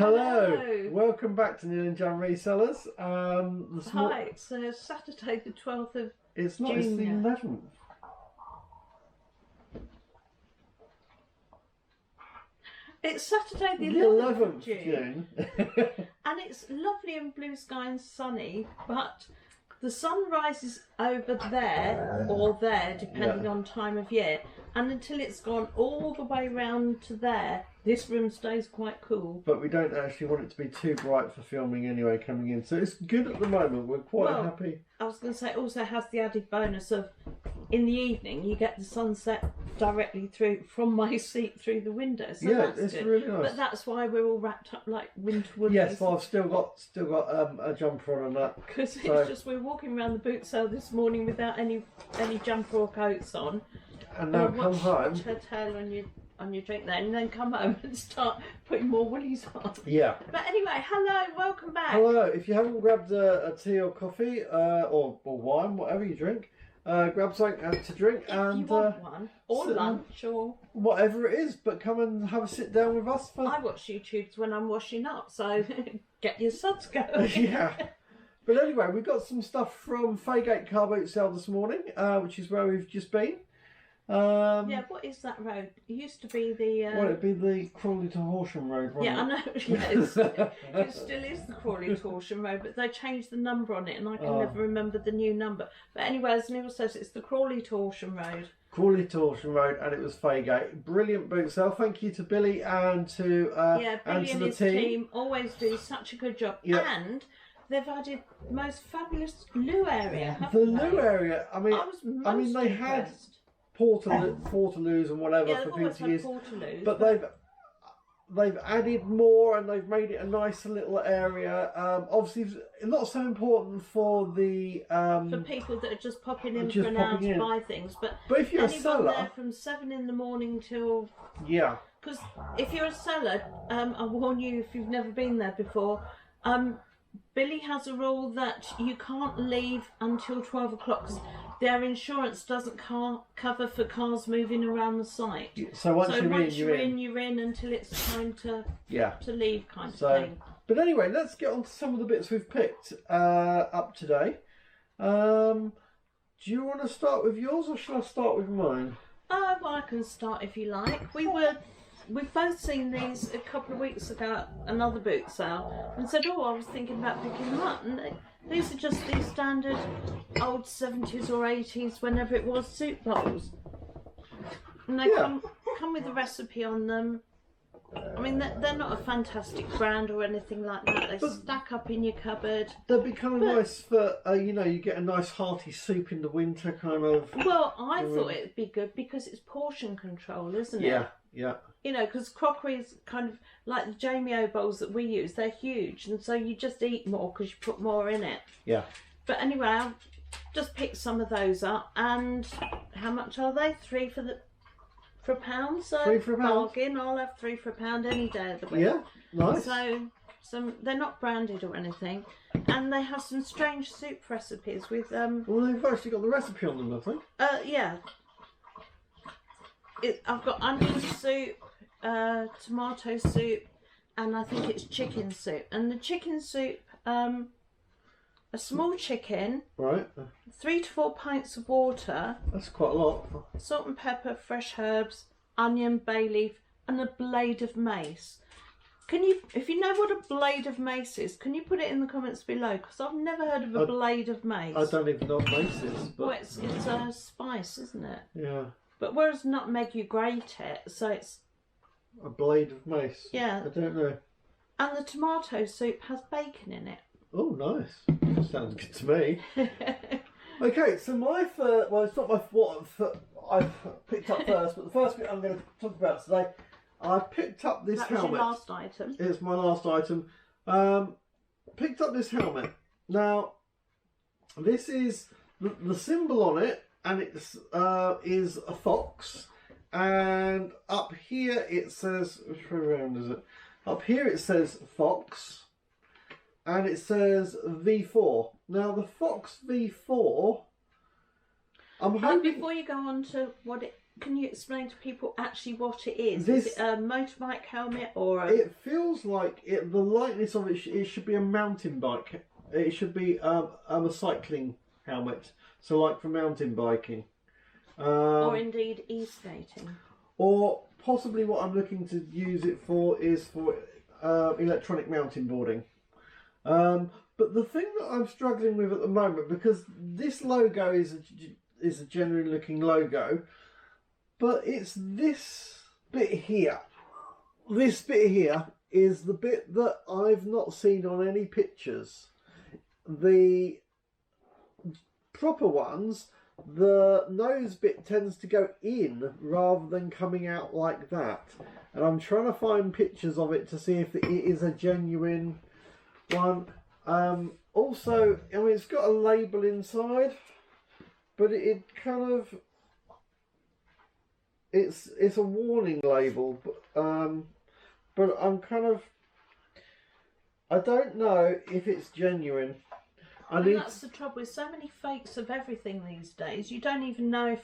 Hello. Welcome back to Neil and Jan Resellers. Hi, it's Saturday the 12th of It's not, June. it's the 11th. It's Saturday the The 11th 11th of June. And it's lovely and blue sky and sunny, but the sun rises over there or there, depending on time of year, and until it's gone all the way round to there, this room stays quite cool. But we don't actually want it to be too bright for filming anyway coming in, so it's good at the moment. We're quite happy. I was going to say, it also has the added bonus of in the evening you get the sunset directly through from my seat through the window. So yeah, that's it's good. really nice. But that's why we're all wrapped up like winter woolies. Yes, well, I've still got a jumper on and that. Because it's just we're walking around the boot sale this morning without any jumper or coats on. And now come home. Watch her tail on your drink then, and then come home and start putting more woolies on. Yeah. But anyway, hello, welcome back. Hello. If you haven't grabbed a tea or coffee or wine, whatever you drink, grab something to drink and you want one or lunch or whatever it is. But come and have a sit down with us. I watch YouTubes when I'm washing up, so get your suds going. Yeah. But anyway, we've got some stuff from Faygate car boot sale this morning, which is where we've just been. Yeah, what is that road? It used to be the... Well, it'd be the Crawley to Horsham Road, wouldn't yeah, it? I know, yes. It still is the Crawley to Horsham Road, but they changed the number on it and I can never remember the new number. But anyway, as Neil says, it's the Crawley to Horsham Road. Crawley to Horsham Road, and it was Faygate. Brilliant boot sale. Thank you to Billy and to Billy and to and the his team always do such a good job. Yep. And they've added the most fabulous loo area, haven't they? The loo area, I mean, I was most they had portaloos and whatever for people to use, but they've added more and they've made it a nicer little area. Obviously, not so important for the for people that are just popping in for an hour to buy things, but if you're a seller, there from 7 in the morning till because if you're a seller, I warn you if you've never been there before. Billy has a rule that you can't leave until 12 o'clock. Their insurance doesn't cover for cars moving around the site. So once you're in, you're in until it's time to leave, kind of thing. But anyway, let's get on to some of the bits we've picked up today. Do you want to start with yours or shall I start with mine? Well, I can start if you like. We've both seen these a couple of weeks ago at another boot sale and said, I was thinking about picking them up. And these are just these standard old 70s or 80s, whenever it was, soup bowls. And they come with a recipe on them. I mean, they're not a fantastic brand or anything like that. They stack up in your cupboard. They'd be kind of nice for, you get a nice hearty soup in the winter kind of. Well, I thought it'd be good because it's portion control, isn't it? Yeah. Because crockery is kind of like the Jamie O bowls that we use. They're huge, and so you just eat more because you put more in it. Yeah. But anyway, I've just picked some of those up, and how much are they? £3 for a pound. So £3 for a pound. Bargain. I'll have £3 for a pound any day of the week. Yeah, nice. So they're not branded or anything, and they have some strange soup recipes with Well, they've actually got the recipe on them, I think. Yeah. I've got onion soup, tomato soup, and I think it's chicken soup. And the chicken soup, a small chicken, right, 3 to 4 pints of water. That's quite a lot. Salt and pepper, fresh herbs, onion, bay leaf, and a blade of mace. If you know what a blade of mace is, can you put it in the comments below? Because I've never heard of a blade of mace. I don't even know what mace is. But... Well, it's a spice, isn't it? Yeah. But whereas nutmeg, you grate it, so it's... A blade of mace? Yeah. I don't know. And the tomato soup has bacon in it. Oh, nice. Sounds good to me. Okay, so my first... Well, it's not what I've picked up first, but the first bit I'm going to talk about today, I picked up this helmet. That was your last item. It's my last item. Picked up this helmet. Now, this is... The symbol on it, and it is a fox, and up here it says, which way around is it? Up here it says Fox, and it says V4. Now the Fox V4, I'm hoping... Before you go on to can you explain to people actually what it is? This, is it a motorbike helmet or a... It feels like the lightness of it. It should be a mountain bike. It should be a cycling helmet. So like for mountain biking. or indeed e-skating. Or possibly what I'm looking to use it for is for electronic mountain boarding. But the thing that I'm struggling with at the moment, because this logo is a genuine looking logo, but it's this bit here. This bit here is the bit that I've not seen on any pictures. The proper ones, the nose bit tends to go in rather than coming out like that. And I'm trying to find pictures of it to see if it is a genuine one. Also, I mean, it's got a label inside, but it kind of, it's a warning label, but I'm kind of, I don't know if it's genuine. And that's the trouble with so many fakes of everything these days. You don't even know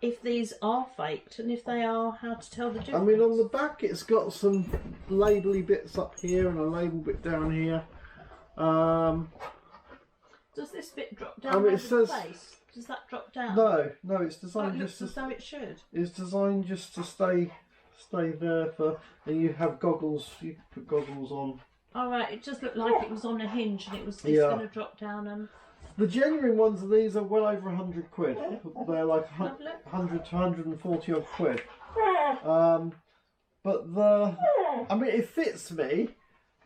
if these are faked, and if they are, how to tell the difference. I mean, on the back it's got some labelly bits up here and a label bit down here. Does this bit drop down over the says, face? Does that drop down? No, it's designed it just looks as though it should. It's designed just to stay there for, and you have goggles. You can put goggles on. All right, it just looked like it was on a hinge and it was just going to drop down and... The genuine ones of these are well over 100 quid. They're like 100 to 140 odd quid. But I mean, it fits me,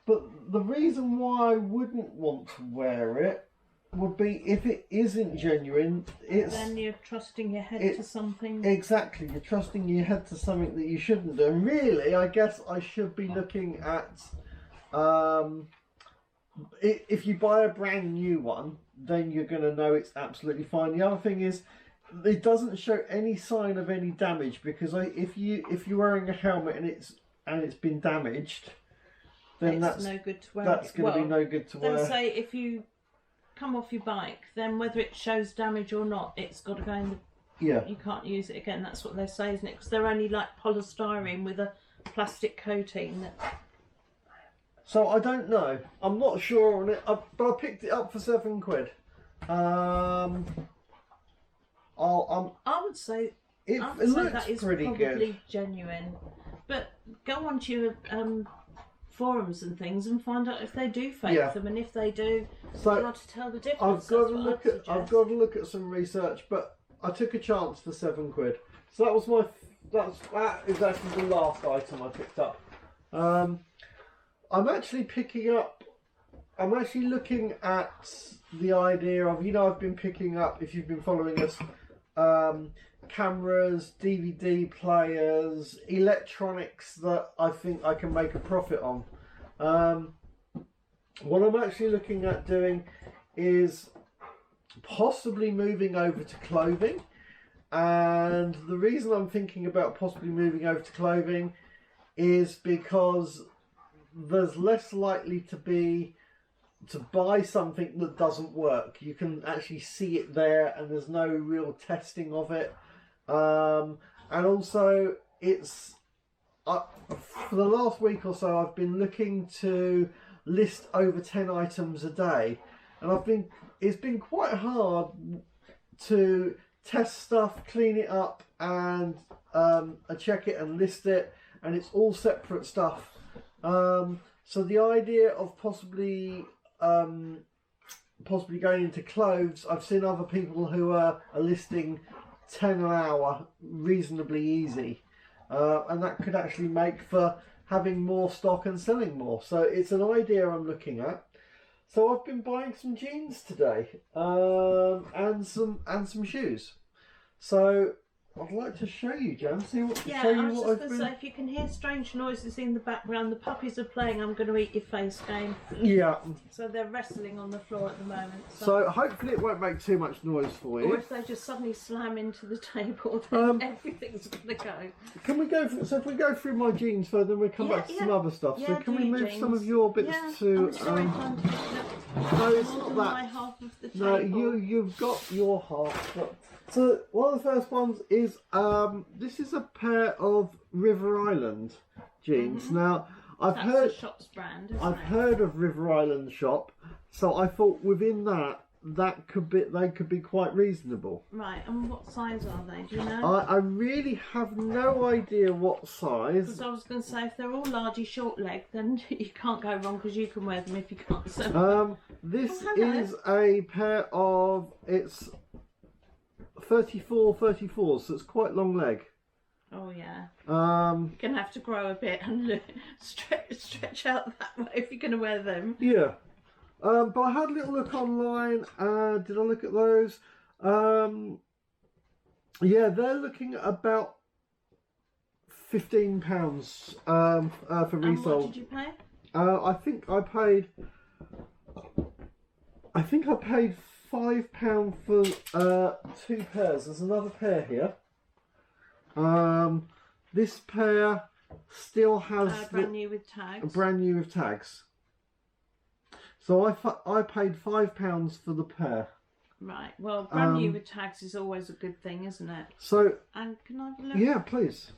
but the reason why I wouldn't want to wear it would be if it isn't genuine. Then you're trusting your head to something. Exactly, you're trusting your head to something that you shouldn't do. And really, I guess I should be looking at... if you buy a brand new one, then you're going to know it's absolutely fine. The other thing is, it doesn't show any sign of any damage, because if you're wearing a helmet and it's been damaged, then that's no good to wear. That's going to be no good to wear. They say if you come off your bike, then whether it shows damage or not, it's got to go in the... Yeah. You can't use it again. That's what they say, isn't it? Because they're only like polystyrene with a plastic coating that... So I don't know. I'm not sure on it, but I picked it up for £7. I would say it looks that is pretty probably good. genuine. But go onto your forums and things and find out if they do fake them, and if they do, how to tell the difference. I've got to look at some research, but I took a chance for £7. So that was that is actually the last item I picked up. I'm actually looking at the idea of, I've been picking up, if you've been following us, cameras, DVD players, electronics that I think I can make a profit on. What I'm actually looking at doing is possibly moving over to clothing. And the reason I'm thinking about possibly moving over to clothing is because there's less likely to buy something that doesn't work. You can actually see it there, and there's no real testing of it. And also, it's for the last week or so, I've been looking to list over 10 items a day, and it's been quite hard to test stuff, clean it up, and check it and list it, and it's all separate stuff. So the idea of possibly going into clothes, I've seen other people who are listing 10 an hour reasonably easy, and that could actually make for having more stock and selling more. So it's an idea I'm looking at. So I've been buying some jeans today, and some shoes. So I'd like to show you, Jan. Show you I was just going to say, if you can hear strange noises in the background, the puppies are playing I'm going to eat your face game. Yeah. So they're wrestling on the floor at the moment. So hopefully it won't make too much noise for you. Or if they just suddenly slam into the table, then everything's going to go. Can we go? If we go through my jeans first, then we'll come back to some other stuff. So can we move some of your bits to? I'm sorry, no, it's not that. My half of the table. No, you've got your half, but So one of the first ones is this is a pair of River Island jeans. Now I've That's heard the shop's brand, isn't I've it? heard of River Island shop, so I thought within that they could be quite reasonable. Right, and what size are they? Do you know? I really have no idea what size. Because I was going to say, if they're all largy short leg, then you can't go wrong because you can wear them if you can't. So. This hello. is a pair of, it's 34, so it's quite long leg. Oh yeah. Um, You're going to have to grow a bit and stretch out that way if you're going to wear them. yeah. But I had a little look online. Did I look at those? Yeah, they're looking at about £15 for resale. And what did you pay? I think I paid £5 for 2 pairs. There's another pair here. This pair still has Brand new with tags. brand new with tags. So I paid £5 for the pair. Right. Well, brand new with tags is always a good thing, isn't it? So And can I have a look? yeah, please.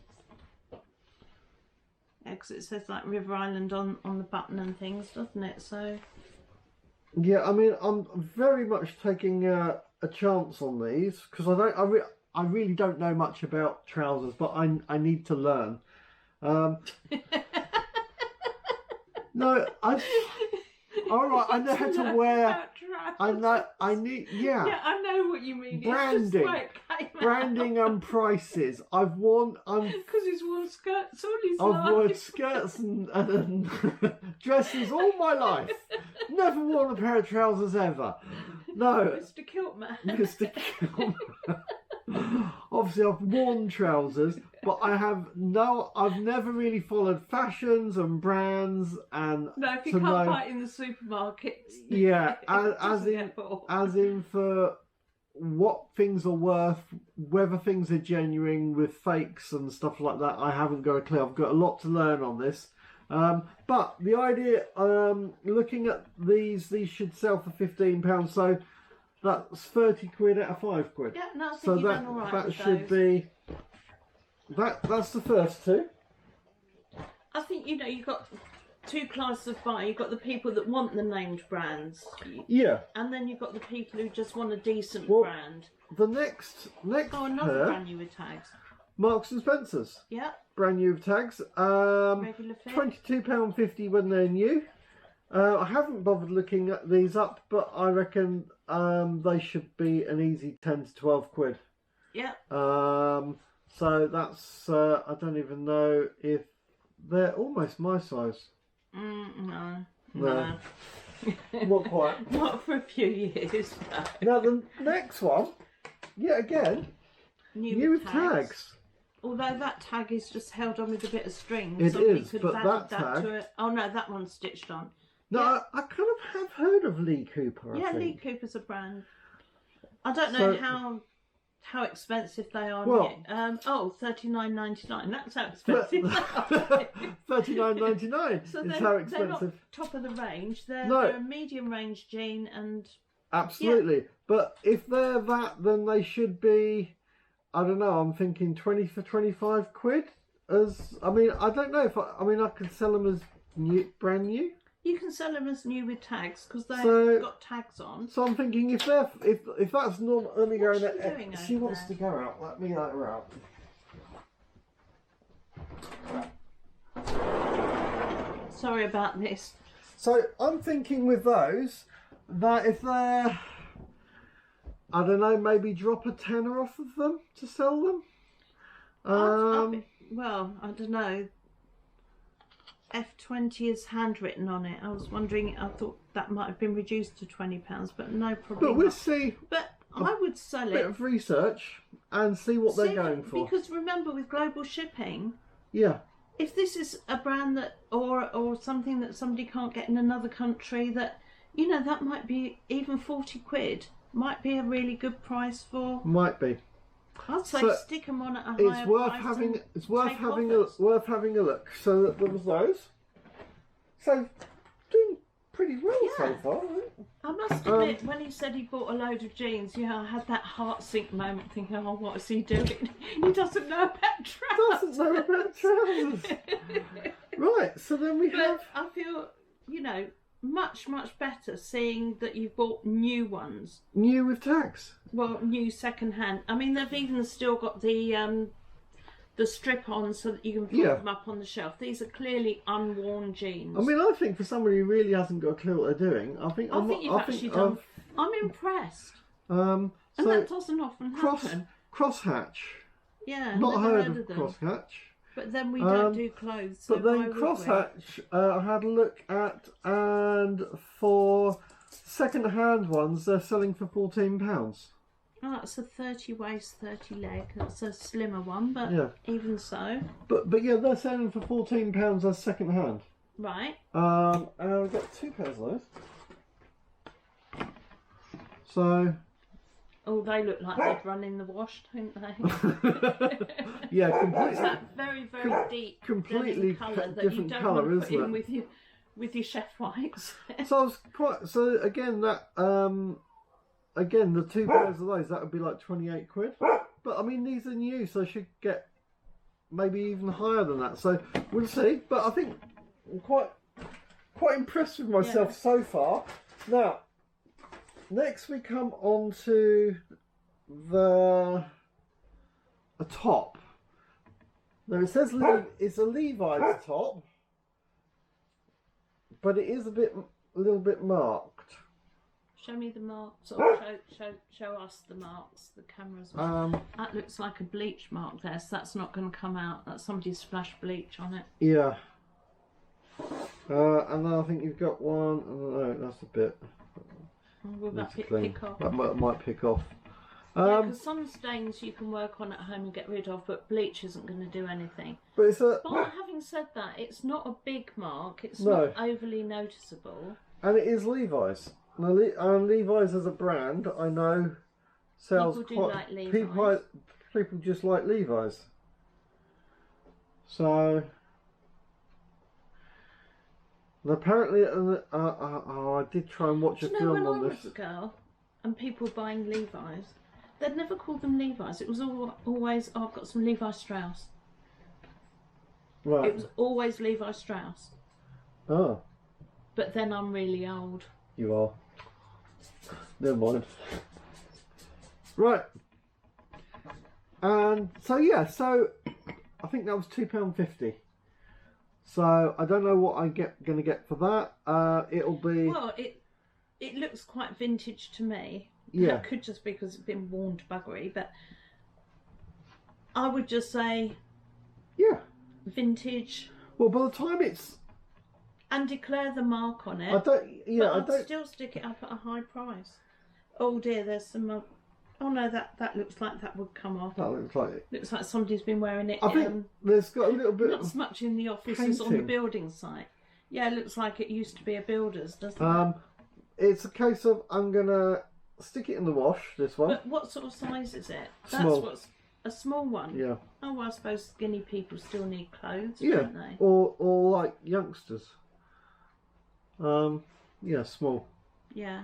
Yeah, because it says like River Island on the button and things, doesn't it? So. Yeah, I mean, I'm very much taking a chance on these because I really don't know much about trousers, but I need to learn. No, all right, I know how to wear. I need. Yeah. Yeah, I know what you mean. Branding. It's just like Branding and prices. I've worn. Because he's worn skirts all his life. I've worn skirts and dresses all my life. Never worn a pair of trousers ever. No. Mr. Kiltman. Mr. Kiltman. Obviously, I've worn trousers, but I've never really followed fashions and brands and. No, if you can't buy it in the supermarkets. Yeah, it as doesn't get bought. in for what things are worth, whether things are genuine with fakes and stuff like that. I haven't got a clue. I've got a lot to learn on this. But the idea, looking at these should sell for £15. So that's 30 quid out of 5 quid. Yeah, no, I think So you've done all right that with should those. be that's the first two. I think you've got two classes of buyer. You've got the people that want the named brands, Yeah. and then you've got the people who just want a decent Well, brand. The next Oh, another pair, brand new with tags. Marks and Spencers, Yeah, brand new with tags. regular fit. £22.50 when they're new. I haven't bothered looking at these up, but I reckon they should be an easy 10 to 12 quid. Yeah. So that's I don't even know if they're almost my size. No. No. Not quite. Not for a few years. Now the next one, yet again, new with tags. Although that tag is just held on with a bit of string. It Somebody is, could but have that added tag- to it. Oh no, that one's stitched on. No, Yeah. I kind of have heard of Lee Cooper. I Yeah, think. Lee Cooper's a brand. I don't So- know how expensive they are. Well- $39.99. That's how expensive. $39.99 So is they're, how they're expensive. not top of the range. They're, No. they're a medium range jean, and Absolutely. But if they're that, then they should be, I don't know, I'm thinking 20 for 25 quid. I don't know if I could sell them as brand new. you can sell them as new with tags because they've So- got tags on. So I'm thinking if that's normal, let me go What's in she there. doing She over wants there? to go out. Let me let her out. Sorry about this. So I'm thinking with those that if they're, I don't know, maybe drop a tenner off of them to sell them. Well, I don't know. F20 is handwritten on it. I was wondering. I thought that might have been reduced to £20, but no problem. But we'll see But I would sell a bit it. of research and see what they're going for. Because remember, with global shipping, Yeah. if this is a brand that or something that somebody can't get in another country, that that might be even 40 quid. Might be a really good price for. Might be. I'd say So stick them on at a It's higher worth price. having. and It's worth take having offers. a look. So there was those. So doing pretty really well so far. I must admit, when he said he bought a load of jeans, I had that heart sink moment thinking, oh, what is he doing? He doesn't know about trousers. Doesn't know about trousers. Right, so then we have... I feel, much, much better seeing that you've bought new ones. New with tags. Well, new second hand. I mean, they've even still got the strip on so that you can put them up on the shelf. These are clearly unworn jeans. I mean, I think for somebody who really hasn't got a clue what they're doing, I think you've actually done. I'm impressed. And so that doesn't often happen. Crosshatch. Yeah, not heard of crosshatch. But then we don't do clothes. So but then crosshatch, I had a look at, and for second-hand ones, they're selling for £14. Oh, that's a 30 waist, 30 leg. That's a slimmer one, but even so. But yeah, they're selling for £14 as second hand. Right. And I've got 2 pairs of those. So. Oh, they look like they'd run in the wash, don't they? Yeah, completely. It's that very, very deep, completely colour that different you don't colour, want to put isn't in it? with your chef whites. So I was quite. So again, that again, the 2 pairs of those, that would be like 28 quid. But I mean, these are new, so I should get maybe even higher than that. So we'll see. But I think I'm quite impressed with myself so far. Now, next we come on to a top. Now it says it's a Levi's top, but it is a little bit marked. Show me the marks, or show us the marks. The cameras. That looks like a bleach mark there, so that's not going to come out. That's somebody splashed bleach on it. Yeah. And then I think you've got one. No, that's a bit. Will that pick off? That might pick off. Because some stains you can work on at home and get rid of, but bleach isn't going to do anything. But having said that, it's not a big mark. It's not overly noticeable. And it is Levi's. Now, Levi's as a brand, I know, sells people do like Levi's. People just like Levi's. So, and apparently, I did try and watch a film on this. When I was a girl, and people buying Levi's, they'd never call them Levi's. It was always, I've got some Levi Strauss. Right. It was always Levi Strauss. Oh. But then I'm really old. You are. Never mind. Right. And so so I think that was £2.50. So I don't know what I'm going to get for that. It'll be. Well, it looks quite vintage to me. Yeah. It could just be because it's been worn to buggery, but I would just say. Yeah. Vintage. Well, by the time it's. And declare the mark on it. I'd still stick it up at a high price. Oh dear, there's some. Oh no, that looks like that would come off. That looks like it. Looks like somebody's been wearing it. I think there's got a little bit. Not as much in the office as on the building site. Yeah, it looks like it used to be a builder's, doesn't it? It's a case of I'm gonna stick it in the wash. This one. But what sort of size is it? Small. That's a small one. Yeah. Oh, well, I suppose skinny people still need clothes, yeah. don't they? Or like youngsters. Yeah, small. Yeah.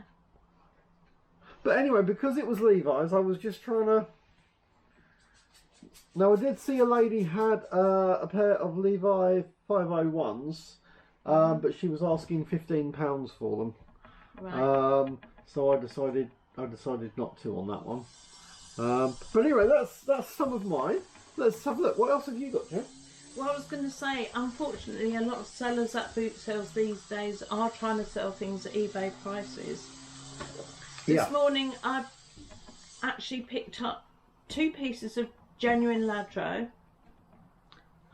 But anyway, because it was Levi's, I was just trying to. Now I did see a lady had a pair of Levi 501s, but she was asking £15 for them. Right. So I decided not to on that one. But anyway, that's some of mine. Let's have a look. What else have you got, Jen? Well, I was going to say, unfortunately, a lot of sellers at boot sales these days are trying to sell things at eBay prices. This morning, I actually picked up 2 pieces of genuine Lladró.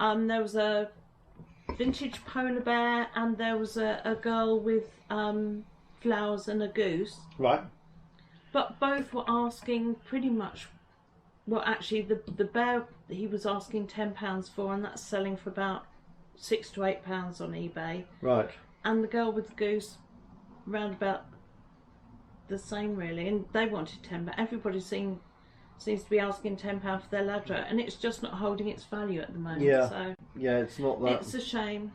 There was a vintage polar bear, and there was a girl with flowers and a goose. Right. But both were asking pretty much. Well, actually, the bear he was asking £10 for, and that's selling for about £6 to £8 on eBay. Right. And the girl with the goose, round about the same really, and they wanted £10. But everybody seems to be asking £10 for their Lladró, and it's just not holding its value at the moment. Yeah. So yeah, it's not that. It's a shame.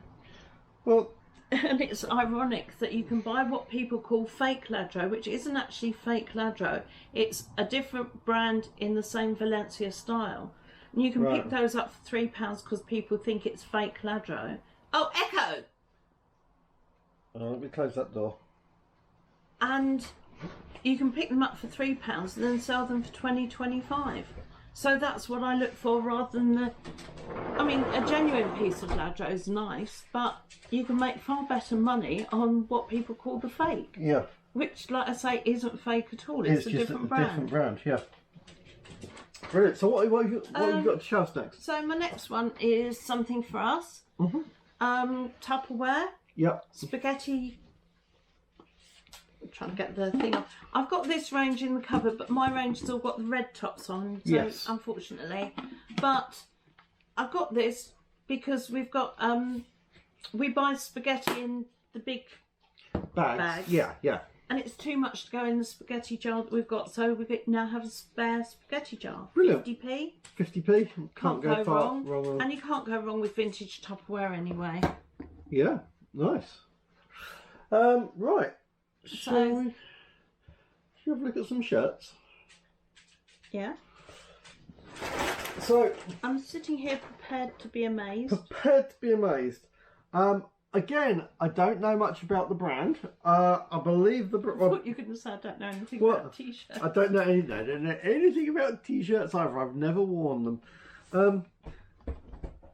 Well, And it's ironic that you can buy what people call fake Lladró, which isn't actually fake Lladró. It's a different brand in the same Valencia style. And you can pick those up for £3 because people think it's fake Lladró. Oh, Echo! Let me close that door. And you can pick them up for £3 and then sell them for 20-25. So that's what I look for rather than the... I mean, a genuine piece of Lladró is nice, but you can make far better money on what people call the fake. Yeah. Which, like I say, isn't fake at all. It's a just different a brand. different brand, yeah. Brilliant. So what have you got to show us next? So my next one is something for us. Tupperware. Yep. Spaghetti. I'm trying to get the thing off. I've got this range in the cupboard, but my range still got the red tops on. So yes. Unfortunately, but I've got this because we've got we buy spaghetti in the big bags. Yeah, yeah. And it's too much to go in the spaghetti jar that we've got, so we now have a spare spaghetti jar. Brilliant. 50p. 50p. Can't go far wrong. And you can't go wrong with vintage Tupperware anyway. Yeah, nice. Right. Shall we have a look at some shirts? Yeah. So I'm sitting here prepared to be amazed. Prepared to be amazed. Again, I don't know much about the brand. I believe the brand. I thought you were going to say I don't know anything about t-shirts. I don't know anything about t-shirts either. I've never worn them.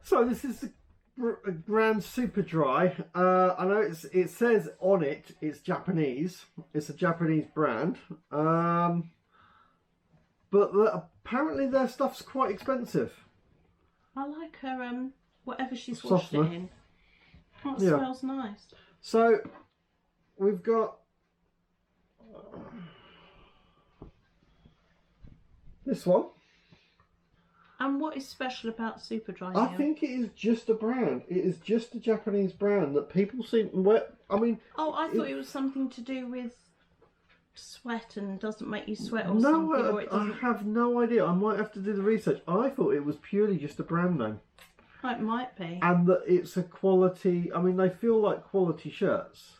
So this is the brand Superdry. I know it says on it's Japanese. It's a Japanese brand. But apparently their stuff's quite expensive. I like her whatever she's Softener. washed it in. That smells nice. So we've got this one. And what is special about Superdry? I think it is just a brand. It is just a Japanese brand that people seem to wear. I mean... Oh, I thought it was something to do with sweat and doesn't make you sweat or something. No, I have no idea. I might have to do the research. I thought it was purely just a brand name. Oh, it might be. And that it's a quality... I mean, they feel like quality shirts.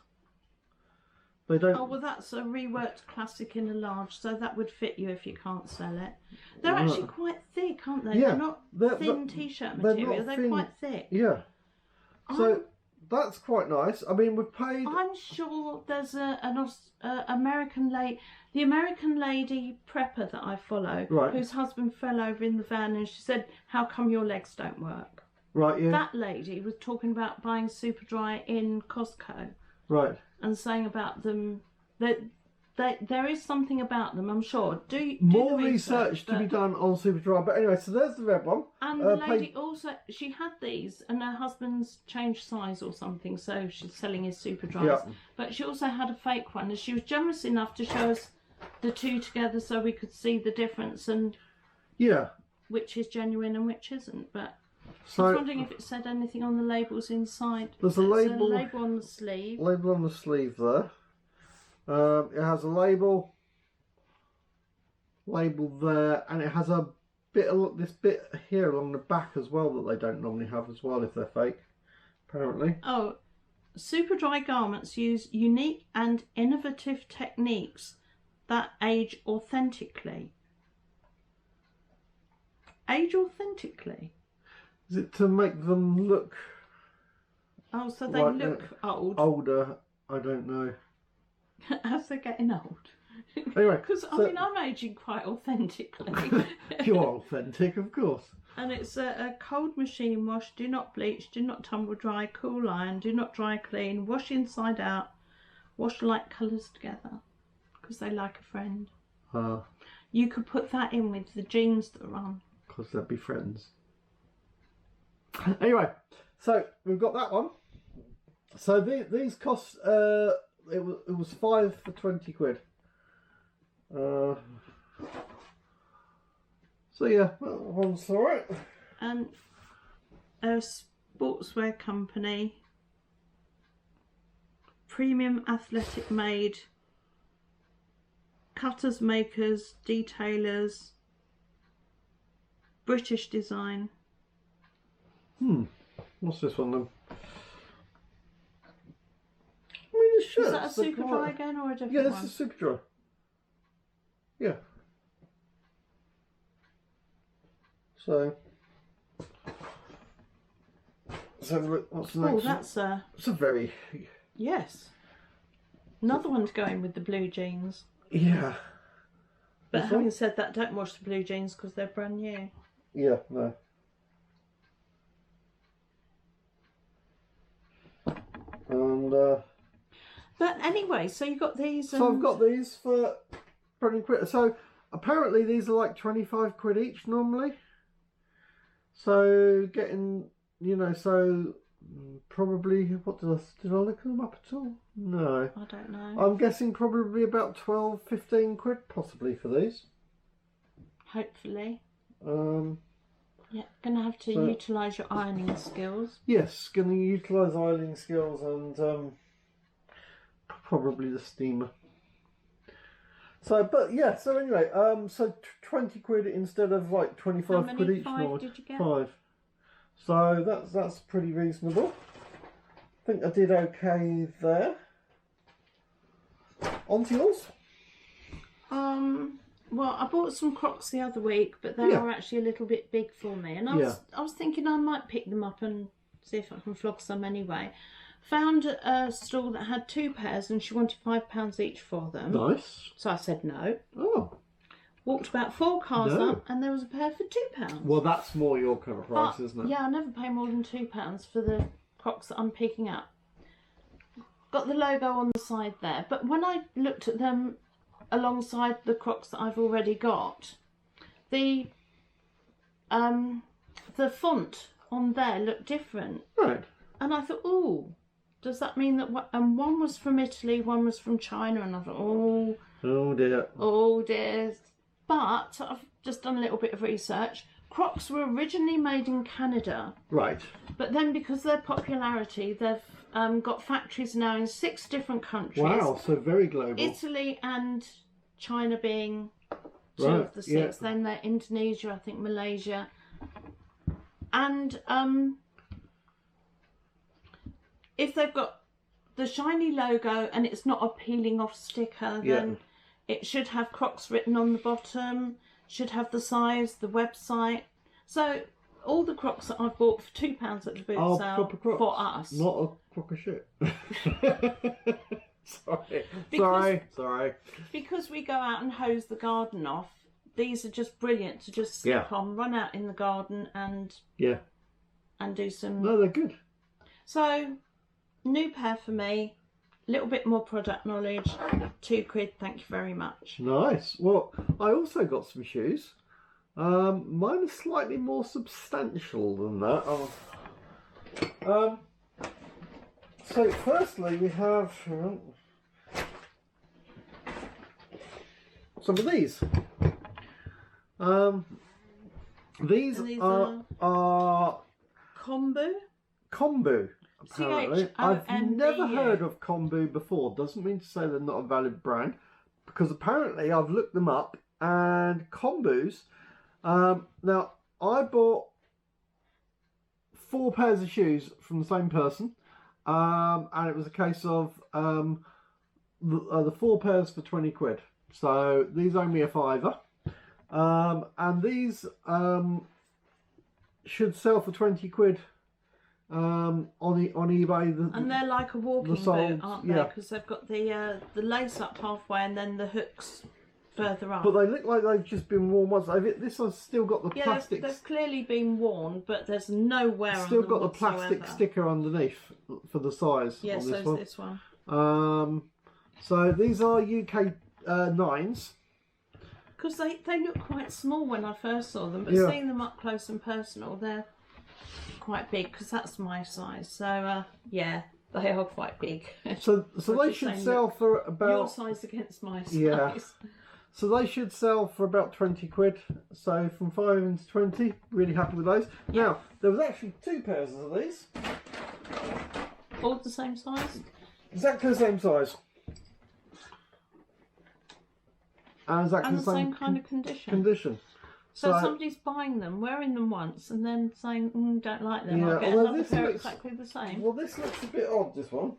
They don't... Oh, well, that's a reworked classic in a large, so that would fit you if you can't sell it. They're actually quite thick, aren't they? Yeah, they're not thin t-shirt material. They're quite thick. Yeah. So that's quite nice. I mean, we've paid... I'm sure there's an American lady, the American lady prepper that I follow, whose husband fell over in the van and she said, "How come your legs don't work?" Right, yeah. That lady was talking about buying Superdry in Costco. Right. And saying about them that there is something about them, I'm sure. Do more the research to be done on Superdry. But anyway, so there's the red one. And the lady also, she had these and her husband's changed size or something, so she's selling his Superdrys. Yeah. But she also had a fake one and she was generous enough to show us the two together so we could see the difference and which is genuine and which isn't. But I was wondering if it said anything on the labels inside. There's a label on the sleeve. Label on the sleeve there. It has a label there, and it has a bit of this bit here along the back as well that they don't normally have as well if they're fake, apparently. Oh, Superdry garments use unique and innovative techniques that age authentically. Age authentically? Is it to make them look... Oh, so they look old? Older, I don't know. As they're getting old. Anyway. Because, I mean, I'm aging quite authentically. You're authentic, of course. And it's a cold machine wash, do not bleach, do not tumble dry, cool iron, do not dry clean, wash inside out, wash light colours together. Because they like a friend. You could put that in with the jeans that are on. Because they'd be friends. Anyway, so we've got that one. So these cost it was 5 for 20 quid. So yeah, that one's alright. And a sportswear company, premium athletic made, cutters, makers, detailers, British design. What's this one then? shirts. Is that a Superdry again or a different one? Yeah, this is Superdry. Yeah. So look, what's the next? Oh, that's a... It's a very... Yes. Another one to go in with the blue jeans. Yeah. But having said that, don't wash the blue jeans because they're brand new. Yeah, no. And but anyway, so you got these. So I've got these for 20 quid. So apparently these are like 25 quid each normally. So getting, you know, so probably, what did I look them up at all? No. I don't know. I'm guessing probably about 12, 15 quid possibly for these. Hopefully. Yeah, gonna have to utilise your ironing skills. Yes, gonna utilise ironing skills and probably the steamer. So, but yeah, so anyway, so 20 quid instead of like 25 quid each. 5 did you get? 5. So that's pretty reasonable. I think I did okay there. On to yours. Well, I bought some Crocs the other week, but they are actually a little bit big for me, and I was thinking I might pick them up and see if I can flog some anyway. Found a stall that had 2 pairs, and she wanted £5 each for them. Nice. So I said no. Oh. Walked about 4 cars up, and there was a pair for £2. Well, that's more your kind of price, isn't it? Yeah, I never pay more than £2 for the Crocs that I'm picking up. Got the logo on the side there, but when I looked at them alongside the Crocs that I've already got, the font on there looked different. Right. And I thought, oh, does that mean that one was from Italy, one was from China, and I thought, oh dear. But I've just done a little bit of research. Crocs were originally made in Canada. Right. But then because of their popularity, they've got factories now in 6 different countries. Wow, so very global. Italy and China being 2 of the 6. Yeah. Then they're Indonesia, I think Malaysia. And if they've got the shiny logo and it's not a peeling off sticker, then it should have Crocs written on the bottom, should have the size, the website. So all the Crocs that I've bought for £2 at the boot sale for us. Not a crock of shit. Sorry. Because we go out and hose the garden off, these are just brilliant to just slip on, run out in the garden and do some... No, they're good. So, new pair for me, a little bit more product knowledge, 2 quid, thank you very much. Nice. Well, I also got some shoes. Mine are slightly more substantial than that. So firstly we have some of these. These are kombu. Apparently, I've never heard of kombu before. Doesn't mean to say they're not a valid brand, because apparently I've looked them up, and kombus. Now I bought 4 pairs of shoes from the same person, and it was a case of the 4 pairs for 20 quid. So these owe me a £5, and these should sell for 20 quid on eBay. And they're like a walking boot, aren't they? Because they've got the lace up halfway and then the hooks further up. But they look like they've just been worn once. This has still got the plastic. They've clearly been worn, but there's no wear on them. Still got the plastic sticker underneath for the size. Yes, on so this one. So these are UK 9s. Because they look quite small when I first saw them, but seeing them up close and personal, they're quite big, because that's my size. So yeah, they are quite big. So they should sell for about your size against my size. Yeah. So they should sell for about 20 quid. So from 5 into 20, really happy with those. Yeah. Now there was actually 2 pairs of these. All the same size. Exactly the same size. And exactly the same kind of condition. So somebody's buying them, wearing them once, and then saying, don't like them. I'll get another pair exactly the same. Well, this looks a bit odd, this one.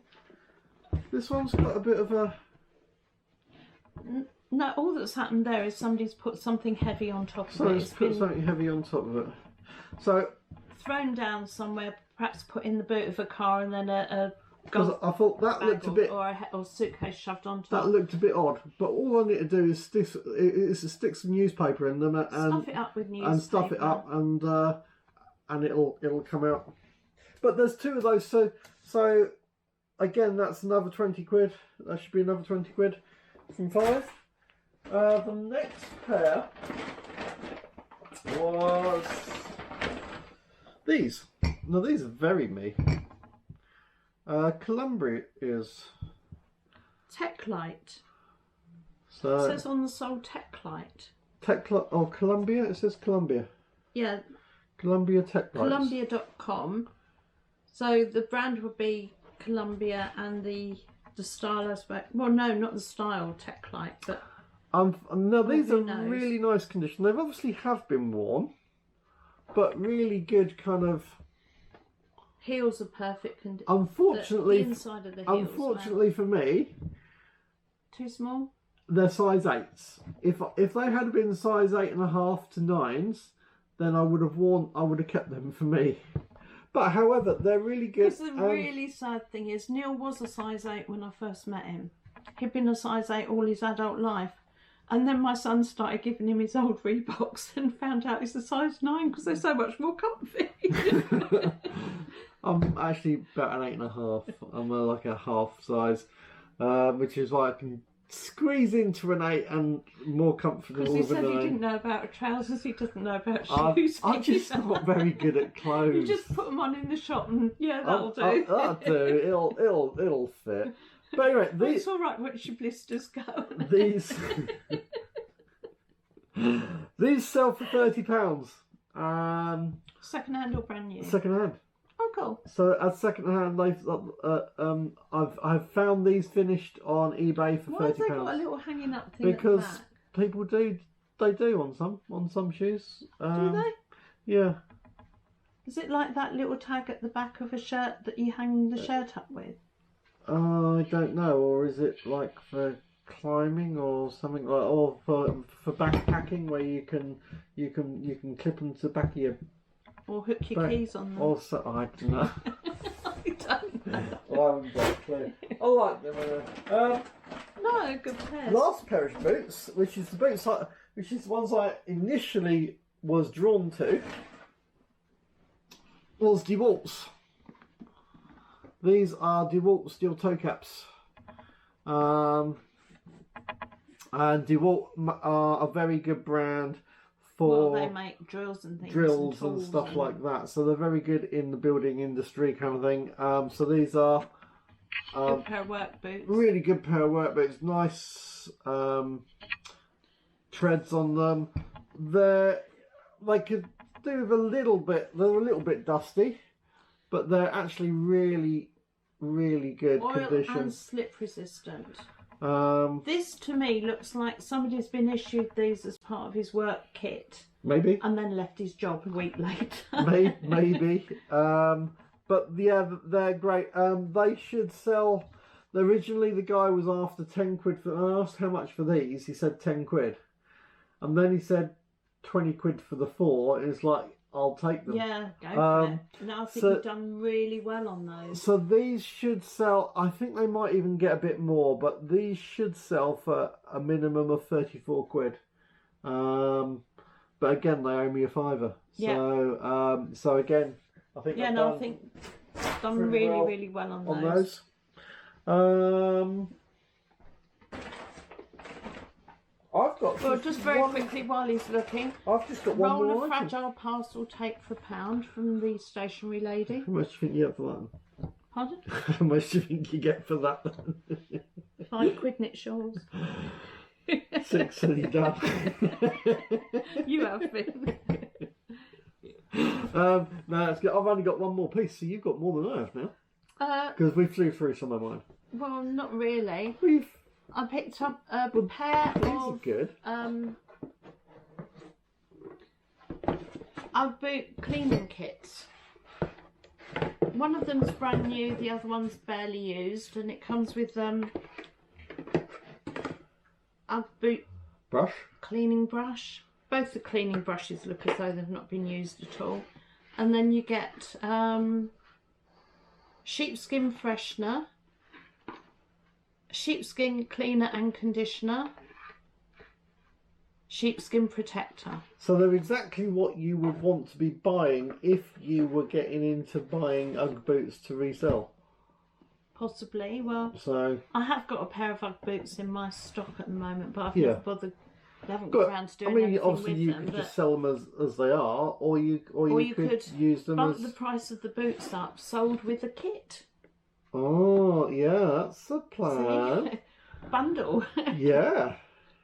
This one's got a bit of a... No, all that's happened there is somebody's put something heavy on top of it. It's put something heavy on top of it. So thrown down somewhere, perhaps put in the boot of a car, and then a because I thought that looked a bit, or suitcase shoved on top. that looked a bit odd. But all I need to do is stick some newspaper in them and stuff it up with newspaper. And stuff it up, and it'll come out. But there's two of those, so again, that's another 20 quid. That should be another 20 quid from 5. The next pair was these. Now these are very me. Columbia is Tech Light. So it says on the sole Tech Light. Columbia. It says Columbia. Yeah. Columbia Tech Lights. Columbia.com. So the brand would be Columbia, and the style aspect. Well, no, not the style Tech Light, but. No, these are really nice condition. They've obviously have been worn, but really good kind of. Heels are perfect condition. Unfortunately, the inside of the heels. Unfortunately for me, too small. They're size 8s. If they had been size 8.5 to 9s, then I would have kept them for me. But however, they're really good. Because the really sad thing is, Neil was a size 8 when I first met him. He'd been a size 8 all his adult life. And then my son started giving him his old Reeboks and found out he's a size 9 because they're so much more comfy. I'm actually about an 8.5. I'm like a half size, which is why I can squeeze into an 8 and more comfortable. Because he said he didn't know about trousers, he doesn't know about shoes. I'm just not very good at clothes. You just put them on in the shop and that'll do. That'll do. It'll fit. But anyway, it's all right once your blisters go. These sell for £30. Second hand or brand new? Second hand. Oh, cool. So as second hand, I've found these finished on eBay for £30. Why have they got a little hanging up thing? Because at the back? people do on some shoes. Do they? Yeah. Is it like that little tag at the back of a shirt that you hang the shirt up with? I don't know, or is it like for climbing or something like, or for backpacking where you can clip them to the back of your, or hook your keys on them. Or so, I don't know. I don't know. Well, I haven't got a clue. I like them. No, good pair. Last pair of boots, which is the ones I initially was drawn to, was DeWalt's. These are DeWalt steel toe caps. And DeWalt are a very good brand for... Well, they make drills and things. Drills and stuff like that. So they're very good in the building industry kind of thing. So these are... good pair of work boots. Really good pair of work boots. Nice treads on them. They could do with a little bit... They're a little bit dusty. But they're actually really good condition. And slip resistant. This to me looks like somebody's been issued these as part of his work kit. Maybe. And then left his job a week later. Maybe. But yeah, they're great. They should sell. Originally, the guy was after 10 quid for. I asked how much for these. He said 10 quid, and then he said 20 quid for the 4. It's like, I'll take them. Yeah, go for it. No, I think you've done really well on those. So these should sell, I think they might even get a bit more, but these should sell for a minimum of 34 quid. But again, they owe me a £5. Yeah. So again, I think I think I've done really well on those. I've got. Well, just very quickly while he's looking, I've just got one more. Roll of fragile parcel tape for £1 from the stationery lady. How much do you think you get for that? Pardon? How much do you think you get for that? £5 knit shawls. 6 and you're done. You have been. No, that's good. I've only got one more piece, so you've got more than I have now. Because we flew through some of mine. Well, not really. I picked up a pair of good. Boot cleaning kits one of them's brand new, the other one's barely used, and it comes with a boot brush, cleaning brush. Both the cleaning brushes look as though they've not been used at all. And then you get sheepskin freshener, sheepskin cleaner and conditioner, sheepskin protector. So they're exactly what you would want to be buying if you were getting into buying Ugg boots to resell. Possibly. Well, so I have got a pair of Ugg boots in my stock at the moment, but I've never bothered. I haven't got around to doing anything obviously with you them. could just sell them as they are, or you could use them bump as the price of the boots up, sold with a kit. Oh yeah, that's a plan. See? Bundle. Yeah.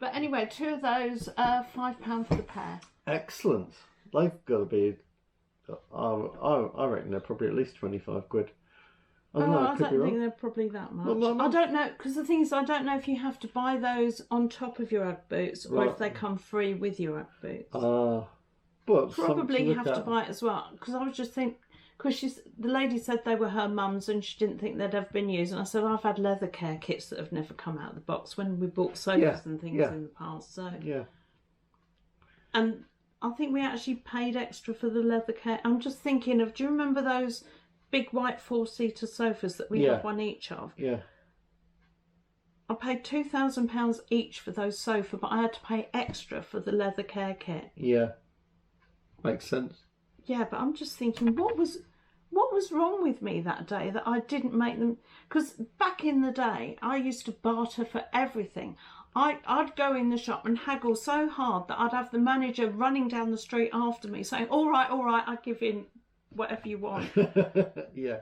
But anyway, 2 of those are £5 for the pair. Excellent. They've got to be. I reckon they're probably at least 25 quid. I don't think they're probably that much. I don't know, because the thing is, I don't know if you have to buy those on top of your Ugg boots, or if they come free with your Ugg boots. But probably have to buy it as well, because I was just thinking, because the lady said they were her mum's and she didn't think they'd ever been used, and I said, I've had leather care kits that have never come out of the box when we bought sofas and things in the past. So and I think we actually paid extra for the leather care. I'm just thinking of, do you remember those big white 4-seater sofas that we had one each of? Yeah. I paid £2,000 each for those sofas, but I had to pay extra for the leather care kit. Yeah. Makes sense. Yeah, but I'm just thinking, what was wrong with me that day that I didn't make them? Because back in the day, I used to barter for everything. I'd go in the shop and haggle so hard that I'd have the manager running down the street after me saying, all right, I give in whatever you want. Yeah.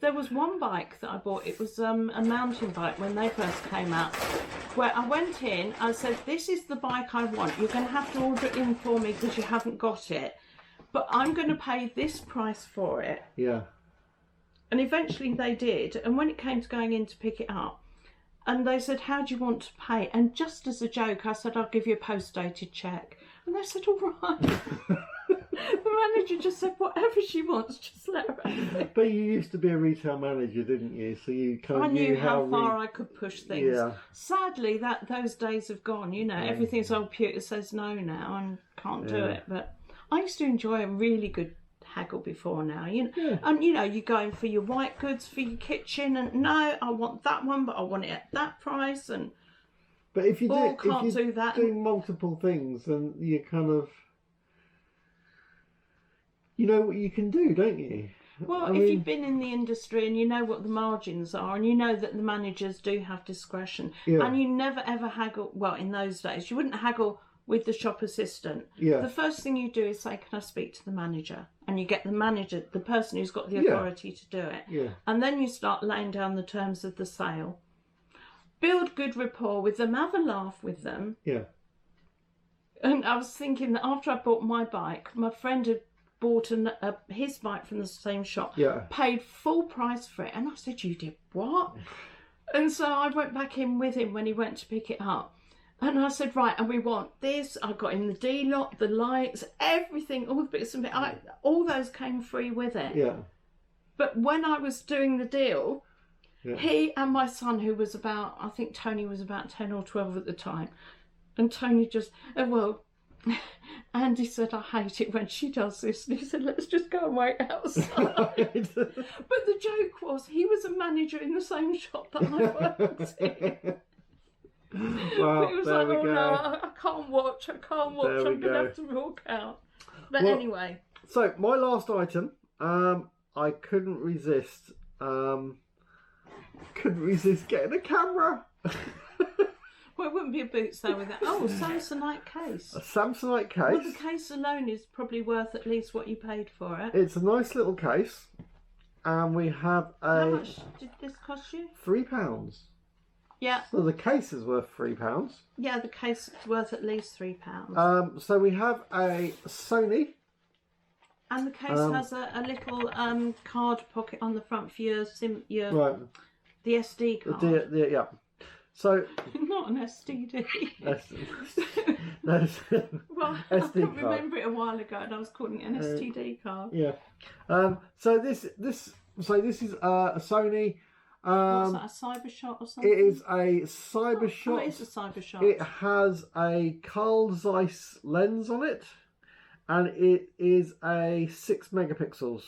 There was one bike that I bought. It was a mountain bike when they first came out, where I went in, I said, this is the bike I want. You're going to have to order it in for me because you haven't got it. But I'm going to pay this price for it. Yeah. And eventually they did. And when it came to going in to pick it up, and they said, how do you want to pay? And just as a joke, I said, I'll give you a post-dated cheque. And they said, all right. The manager just said, whatever she wants, just let her have it. But you used to be a retail manager, didn't you? So you kind of knew how far I could push things. Yeah. Sadly, those days have gone. You know, everything's old pewter says no now and can't do it. But I used to enjoy a really good haggle before now, and you're going for your white goods for your kitchen, and no, I want that one, but I want it at that price, and but if you can't do that, doing multiple things, then you kind of what you can do, don't you? Well, if you've been in the industry and you know what the margins are, and you know that the managers do have discretion, and you never ever haggle. Well, in those days, you wouldn't haggle with the shop assistant. Yeah. The first thing you do is say, can I speak to the manager? And you get the manager, the person who's got the authority to do it. Yeah. And then you start laying down the terms of the sale. Build good rapport with them, have a laugh with them. Yeah. And I was thinking that after I bought my bike, my friend had bought his bike from the same shop, paid full price for it. And I said, you did what? And so I went back in with him when he went to pick it up. And I said, right, and we want this. I got in the D-lock, the lights, everything, all the bits and bits. All those came free with it. Yeah. But when I was doing the deal, he and my son, who was about, I think Tony was about 10 or 12 at the time, and Tony just, Andy said, I hate it when she does this. And he said, let's just go and wait outside. But the joke was, he was a manager in the same shop that I worked in. Well, he was there like, we oh go. no, I can't watch, I'm going to have to walk out. But anyway. So, my last item, I couldn't resist getting a camera. Well, it wouldn't be a boot sale with that. Oh, a Samsonite case. A Samsonite case. Well, the case alone is probably worth at least what you paid for it. It's a nice little case. And we have How much did this cost you? £3. Yeah. So the case is worth £3. Yeah, the case is worth at least £3. So we have a Sony. And the case has a little card pocket on the front for your the SD card. Yeah. So not an STD. That's well, I SD remember it a while ago, and I was calling it an STD card. Yeah. So this So this is a Sony. What's that, a cyber shot or something? It is a cyber shot. Oh, it is a cyber shot. It has a Carl Zeiss lens on it, and it is a 6 megapixels.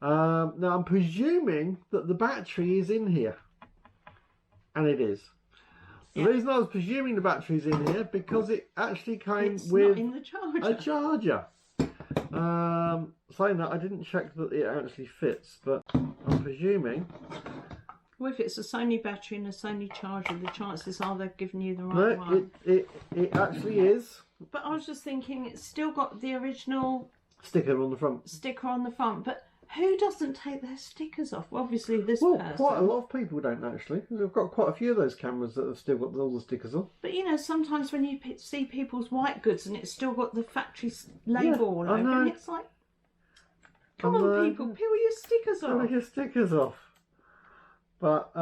Now I'm presuming that the battery is in here, and it is. The reason I was presuming the battery is in here because it actually came with not in the charger. a charger. Saying that, I didn't check that it actually fits, but I'm presuming. Well, if it's a Sony battery and a Sony charger, the chances are they've given you the right No, one. it actually is. But I was just thinking, it's still got the original Sticker on the front. sticker on the front. But who doesn't take their stickers off? Well, obviously this Well, person. quite a lot of people don't actually. We've got quite a few of those cameras that have still got all the stickers on. But you know, sometimes when you see people's white goods and it's still got the factory label all over, and it's like, come on, people, peel your stickers off. Peel your stickers off. But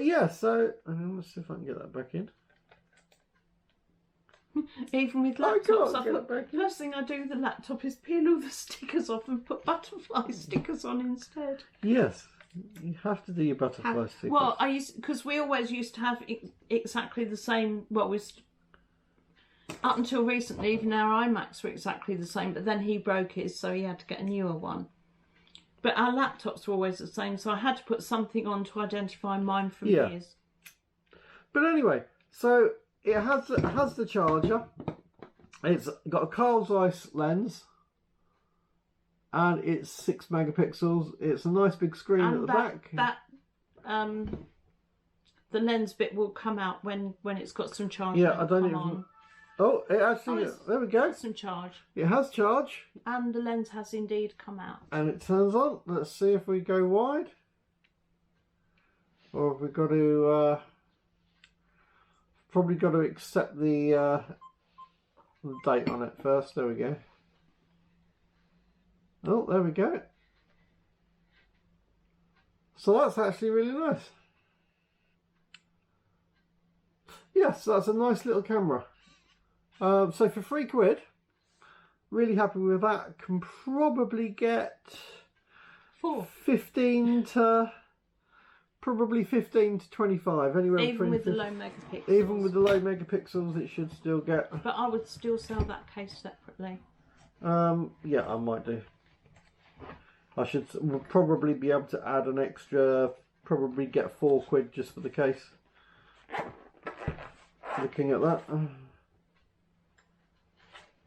yeah. So let's see if I can get that back in. Even with laptops, first thing I do with the laptop is peel all the stickers off and put butterfly stickers on instead. Yes, you have to do your butterfly stickers. Well, because we always used to have exactly the same. Well, up until recently, even our iMacs were exactly the same. But then he broke his, so he had to get a newer one. But our laptops were always the same, so I had to put something on to identify mine from his. But anyway, so it has the charger. It's got a Carl Zeiss lens, and it's 6 megapixels. It's a nice big screen at the back. The lens bit will come out when it's got some charge. Yeah, I don't even. On. Oh, it actually. There we go. Some charge. It has charge. And the lens has indeed come out. And it turns on. Let's see if we go wide. Or have we got to. Probably got to accept the date on it first. There we go. Oh, there we go. So that's actually really nice. Yes, that's a nice little camera. So for £3, really happy with that. Can probably get 15 to 25, anywhere even with the low megapixels. Even with the low megapixels, it should still get. But I would still sell that case separately. Yeah, I might do. I should probably be able to add an extra. Probably get £4 just for the case. Looking at that.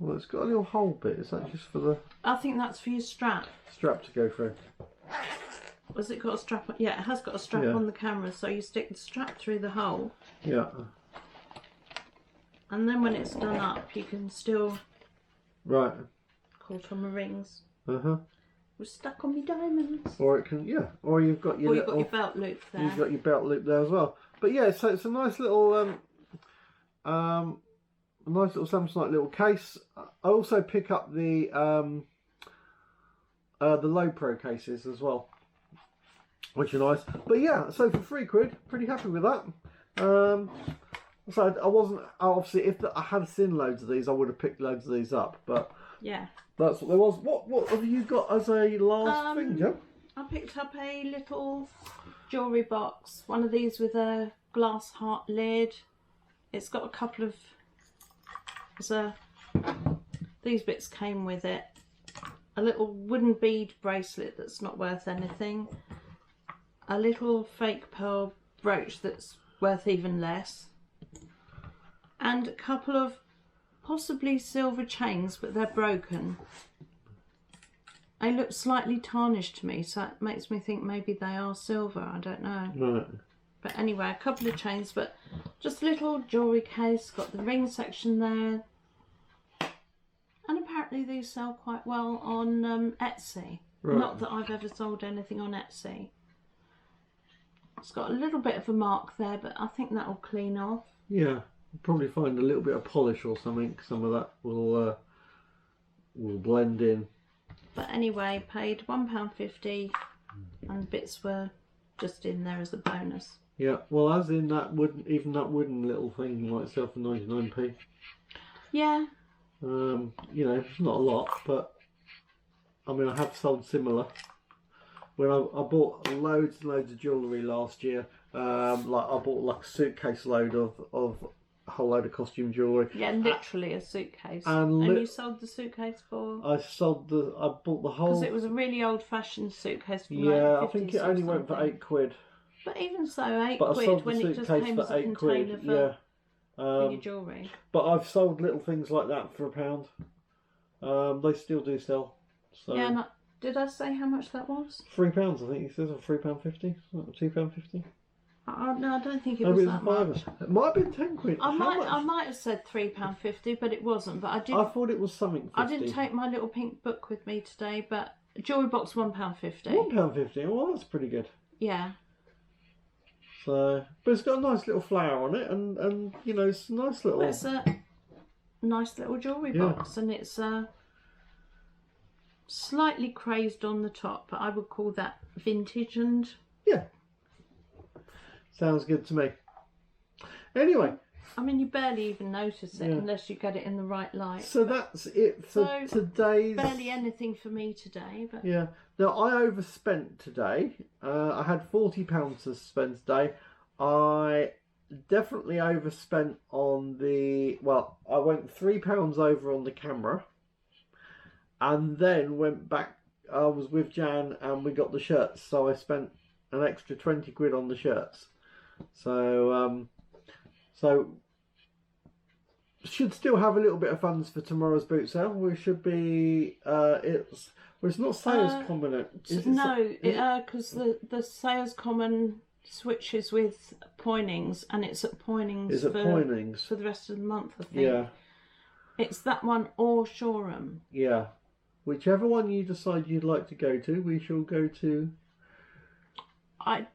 Well, it's got a little hole bit. Is that just for the... I think that's for your strap. Strap to go through. Has it got a strap on? Yeah, it has got a strap on the camera, so you stick the strap through the hole. Yeah. And then when it's done up, you can still... Right. Caught on my rings. Uh-huh. We're stuck on my diamonds. Or it can, yeah. Or you've got your... Or you've got your belt loop there. You've got your belt loop there as well. But yeah, so it's a nice little... a nice little Samsonite little case. I also pick up the Low Pro cases as well, which are nice. But yeah, so for £3, pretty happy with that. So I wasn't obviously if I had seen loads of these, I would have picked loads of these up. But yeah, that's what there was. What have you got as a last thing, Jo? I picked up a little jewellery box, one of these with a glass heart lid. It's got a couple of these bits came with it. A little wooden bead bracelet that's not worth anything. A little fake pearl brooch that's worth even less. And a couple of possibly silver chains, but they're broken. They look slightly tarnished to me, so it makes me think maybe they are silver. I don't know. Right. But anyway, a couple of chains, but just a little jewellery case, got the ring section there. And apparently these sell quite well on Etsy. Right. Not that I've ever sold anything on Etsy. It's got a little bit of a mark there, but I think that'll clean off. Yeah, you'll probably find a little bit of polish or something. Some of that will blend in. But anyway, paid £1.50 and bits were just in there as a bonus. Yeah, well, as in that wooden, even that wooden little thing might sell for 99p. Yeah. You know, it's not a lot, but I mean, I have sold similar when I bought loads and loads of jewellery last year. Like I bought like a suitcase load of a whole load of costume jewellery. Yeah, literally a suitcase. And you sold the suitcase for? I bought the whole. Because it was a really old-fashioned suitcase. From Yeah, like I think it only went for £8. But even so, £8 But I sold when the it just suitcase came for as a £8. container for, Yeah. for your jewellery. But I've sold little things like that for £1. They still do sell. So Yeah, and did I say how much that was? £3, I think it says, or £3.50, £2.50. No, I don't think it Maybe was that much. It might have been £10. I might have said £3.50, but it wasn't. But I thought it was something 50. I didn't take my little pink book with me today, but jewellery box £1.50. £1.50. Well, that's pretty good. Yeah. So, but it's got a nice little flower on it, and you know, it's a nice little. It's a nice little jewellery box, and it's slightly crazed on the top, but I would call that vintage and. Yeah. Sounds good to me. Anyway. I mean, you barely even notice it unless you get it in the right light. So that's it for today's. Barely anything for me today, but. Yeah. Now I overspent today. I had £40 to spend today. I definitely overspent on the. Well, I went £3 over on the camera, and then went back. I was with Jan, and we got the shirts, so I spent an extra £20 on the shirts. So should still have a little bit of funds for tomorrow's boot sale. We should be. It's not sales common. Because the sales common switches with Poynings, and it's at Poynings for the rest of the month, I think. Yeah. It's that one or Shoreham. Yeah. Whichever one you decide you'd like to go to, we shall go to.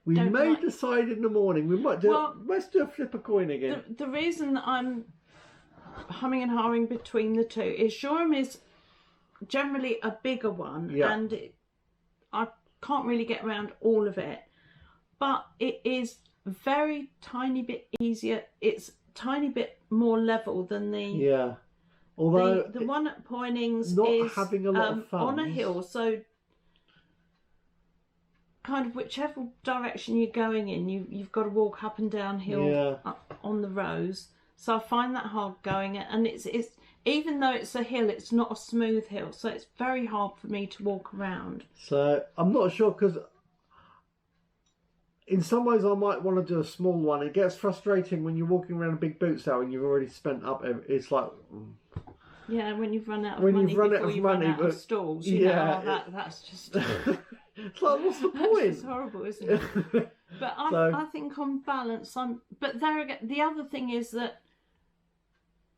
We may decide in the morning. We might do. Let's do a flip a coin again. The reason that I'm humming and hawing between the two is Shoreham is generally a bigger one, and I can't really get around all of it, but it is very tiny bit easier. It's tiny bit more level than the Although the one at Poynings not is having a lot of funds. On a hill, so kind of whichever direction you're going in, you've got to walk up and down hill on the rows. So I find that hard going, and it's even though it's a hill, it's not a smooth hill, so it's very hard for me to walk around. So I'm not sure, because in some ways I might want to do a small one. It gets frustrating when you're walking around a big boot sale and you've already spent up. It's like when you've run out of money before you run out of stalls. That's just. It's like, what's the point? It's horrible, isn't it? But I think on balance, But there again, the other thing is that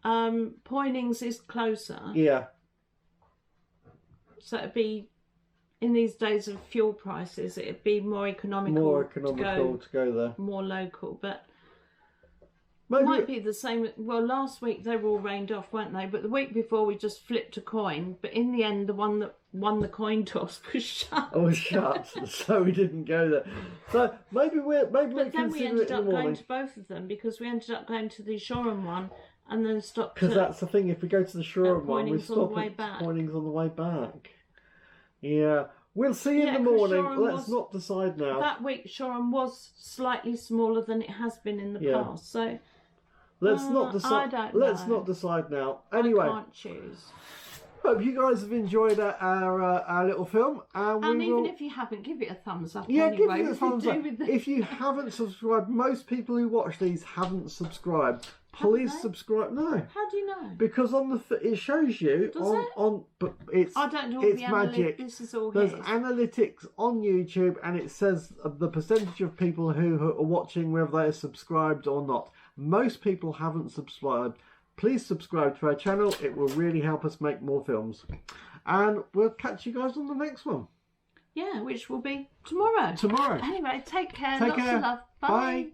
Poynings is closer. Yeah. So it'd be, in these days of fuel prices, it'd be more economical. To go there. More local, but. Maybe might be the same. Well, last week they were all rained off, weren't they? But the week before we just flipped a coin. But in the end, the one that won the coin toss was shut. Oh, shut. So we didn't go there. So maybe But then we ended up going to both of them, because we ended up going to the Shoreham one and then stopped. Because that's the thing. If we go to the Shoreham one, we stop at Poynings on the way back. Yeah. We'll see in the morning. Let's not decide now. That week, Shoreham was slightly smaller than it has been in the past. So. Let's not decide. Let's not decide now. Anyway, I can't choose. Hope you guys have enjoyed our little film, and even if you haven't, give it a thumbs up. Yeah, anyway, give it a thumbs up. If you haven't subscribed, most people who watch these haven't subscribed. Please subscribe. No. How do you know? Because it shows you but it's. I don't know. It's magic. This is all. There's analytics on YouTube, and it says the percentage of people who are watching, whether they're subscribed or not. Most people haven't subscribed. Please subscribe to our channel. It will really help us make more films. And we'll catch you guys on the next one. Yeah, which will be tomorrow. Tomorrow. Anyway, take care. Lots of love. Bye.